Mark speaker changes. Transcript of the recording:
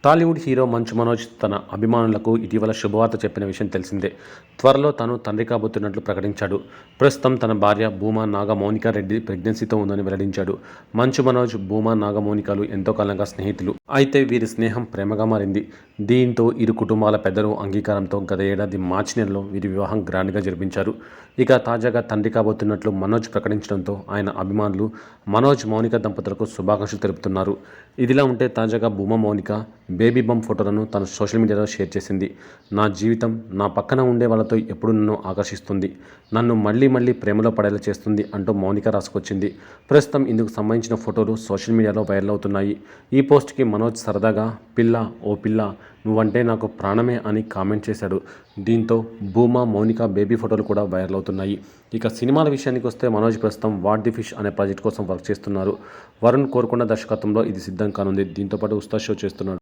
Speaker 1: Tollywood hero Manchu Manoj తన అభిమానులకు ఇటీవల శుభవార్త చెప్పిన విషయం తెలిసిందే. త్వరలో తాను తండ్రి కాబోతున్నట్లు ప్రకటించాడు. ప్రస్తుతం తన భార్య భూమా నాగమౌనిక రెడ్డి ప్రెగ్నెన్సీతో ఉందని వెల్లడించాడు. మంచు మనోజ్, భూమా నాగమౌనికలు ఎంతో కాలంగా స్నేహితులు. అయితే వీరి స్నేహం ప్రేమగా మారింది. దీంతో ఇరు కుటుంబాల పెద్దలు అంగీకారంతో గత ఏడాది మార్చి నెలలో వీరి వివాహం గ్రాండ్గా జరిపించారు. ఇక తాజాగా తండ్రి కాబోతున్నట్లు మనోజ్ ప్రకటించడంతో ఆయన అభిమానులు మనోజ్, మౌనిక దంపతులకు శుభాకాంక్షలు తెలుపుతున్నారు. ఇదిలా ఉంటే తాజాగా భూమా మౌనిక బేబీ బంప్ ఫోటోలను తన సోషల్ మీడియాలో షేర్ చేసింది. నా జీవితం నా పక్కన ఉండే వాళ్ళతో ఎప్పుడు నన్ను ఆకర్షిస్తుంది, నన్ను మళ్ళీ మళ్ళీ ప్రేమలో పడేలా చేస్తుంది అంటూ మౌనిక రాసుకొచ్చింది. ప్రస్తుతం ఇందుకు సంబంధించిన ఫోటోలు సోషల్ మీడియాలో వైరల్ అవుతున్నాయి. ఈ పోస్ట్కి మనోజ్ సరదాగా పిల్ల ఓ పిల్ల నువ్వంటే నాకు ప్రాణమే అని కామెంట్ చేశాడు. దీంతో భూమా, మౌనిక బేబీ ఫోటోలు కూడా వైరల్ అవుతున్నాయి. ఇక సినిమాల విషయానికి వస్తే మనోజ్ ప్రస్తుతం వాట్ ది ఫిష్ అనే ప్రాజెక్ట్ కోసం వర్క్ చేస్తున్నారు. వరుణ్ కోరుకొండ దర్శకత్వంలో ఇది సిద్ధం కానుంది. దీంతోపాటు ఉస్తాద్ షో చేస్తున్నాడు.